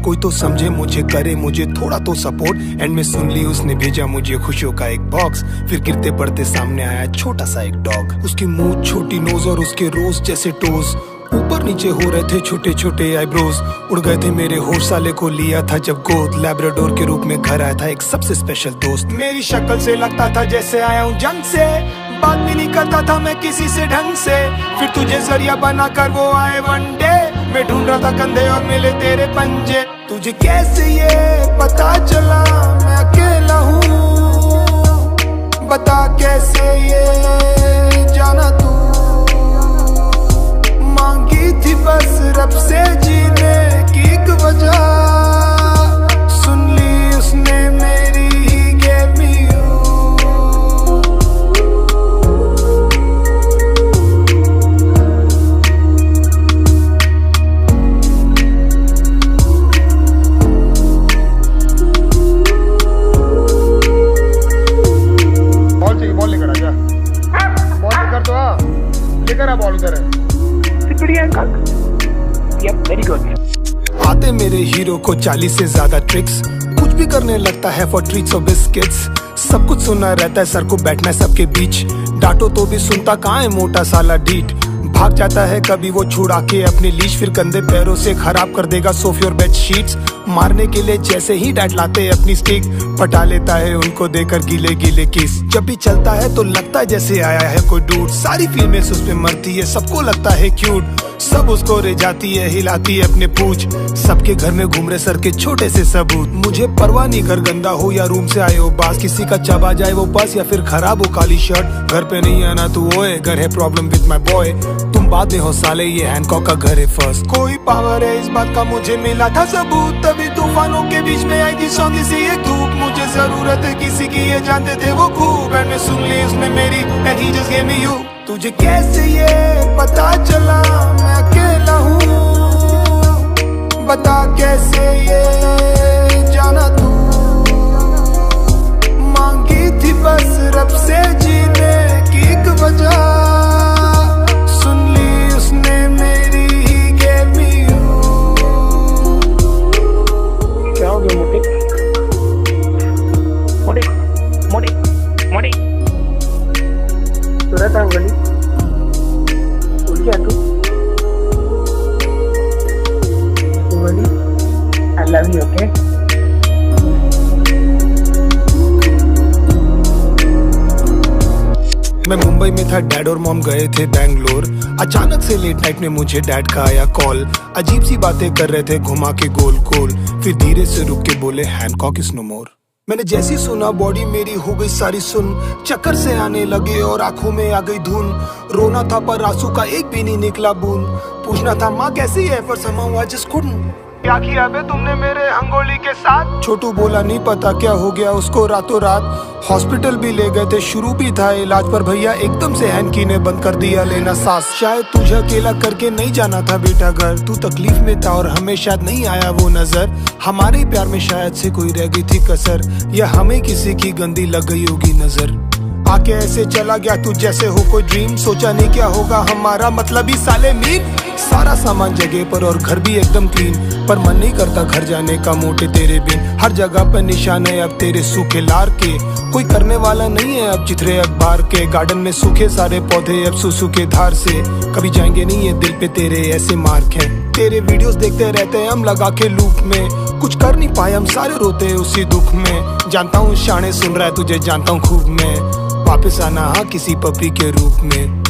कोई तो समझे मुझे, करे मुझे थोड़ा तो सपोर्ट। एंड में सुन ली उसने भेजा मुझे खुशियों का एक बॉक्स। फिर गिरते पड़ते सामने आया छोटा सा एक डॉग। उसकी मुंह, छोटी नोज और उसके रोज जैसे टोज। ऊपर नीचे हो रहे थे छोटे छोटे आईब्रोज। उड़ गए थे मेरे होश, साले को लिया था जब गोद। लैब्राडोर के रूप में घर आया था एक सबसे स्पेशल दोस्त। मेरी शक्ल से लगता था जैसे आया हूँ जंग से। बात भी नहीं करता था मैं किसी से ढंग से। फिर तुझे जरिया बना कर वो आए वन डे। मैं ढूंढ रहा था कंधे और मिले तेरे पंजे। तुझे कैसे ये पता चला मैं अकेला हूँ, बता कैसे ये जाना तू। मांगी थी बस रब से जीने की एक वजह, सुन ली उसने मेरी ही gave me you। बॉल चाहिए, बॉल लेकर आ जा। बॉल लेकर तो आ, लेकर आ, बॉल उधर है। Very good. आते मेरे हीरो को 40 से ज्यादा ट्रिक्स। कुछ भी करने लगता है फॉर ट्रीट्स और बिस्किट्स। सब कुछ सुनना रहता है, सर को बैठना है सबके बीच। डांटो तो भी सुनता कहाँ है मोटा साला डीट। भाग जाता है कभी वो छुड़ा के अपनी लीश। फिर गंदे पैरों से खराब कर देगा सोफे और बेड शीट्स। मारने के लिए जैसे ही डैड लाते अपनी स्टिक, पटा लेता है उनको देकर गीले गीले किस। जब भी चलता है तो लगता है जैसे आया है कोई डूड। सारी फीमेल्स उस पे मरती है, सबको लगता है क्यूट। सब उसको रे जाती है, हिलाती है अपने पूछ। सबके घर में घूम रहे सर के छोटे से सबूत। मुझे परवाह नहीं घर गंदा हो या रूम से आए हो बास। किसी का चबा जाए वो बस या फिर खराब हो काली शर्ट। घर पे नहीं आना तू ओए, घर है प्रॉब्लम विद माय बॉय। तुम बाद में हो साले, ये हैंकॉक का घर है फर्स्ट। कोई पावर है इस बात का मुझे मिला था सबूत। तभी तूफानों के बीच में आई थी सौंधी सी एक धूप। मुझे जरूरत है किसी की, ये जानते थे वो खूब। एंड में सुन ली उसने मेरी and he just gave me you। तुझे कैसे ये पता चला मैं अकेला हूँ, बता कैसे ये जाना तू। मांगी थी बस रब से जीने की एक वजह, सुन ली उसने मेरी ही gave me you। क्या हो गया मोटे? मोटे मोटे मोटे सूरत अंगली उड़ गया तू। I love you, okay? मैं मुंबई में था, डैड और मॉम गए थे बैंगलोर। अचानक से लेट नाइट में मुझे डैड का आया कॉल। अजीब सी बातें कर रहे थे घुमा के गोल गोल। फिर धीरे से रुक के बोले हैंकॉक इज नो मोर। मैंने जैसी सुना बॉडी मेरी हो गई सारी सुन। चक्कर से आने लगे और आंखों में आ गई धुन। रोना था पर आंसू का एक भी नहीं निकला बूंद। पूछना था माँ कैसी है पर somehow I just couldn't। क्या किया बे तुमने मेरे अंगोली के साथ? छोटू बोला नहीं पता क्या हो गया उसको रातों रात। हॉस्पिटल भी ले गए थे, शुरू भी था इलाज, पर भैया एकदम से हैंकी ने बंद कर दिया लेना सांस। शायद तुझे अकेला करके नहीं जाना था बेटा घर। तू तकलीफ में था और हमें शायद नहीं आया वो नजर। हमारे प्यार में शायद से कोई रह गई थी कसर, या हमें किसी की गंदी लग गई होगी नजर। आके ऐसे चला गया तू जैसे हो कोई ड्रीम। सोचा नहीं क्या होगा हमारा, मतलब ही साले मीन। सारा सामान जगह पर और घर भी एकदम क्लीन, पर मन नहीं करता घर जाने का मोटे तेरे बिन। हर जगह पर निशान है अब तेरे सूखे लार के। कोई करने वाला नहीं है अब चित्रे अखबार के। गार्डन में सूखे सारे पौधे अब सुसु के धार से। कभी जाएंगे नहीं ये दिल पे तेरे ऐसे मार्क हैं। तेरे वीडियोस देखते रहते हैं हम लगा के लूप में। कुछ कर नहीं पाए हम सारे रोते उसी दुख में। जानता हूँ शाने सुन रहा है तुझे, जानता हूँ खूब मैं। वापस आना हाँ किसी पपी के रूप में।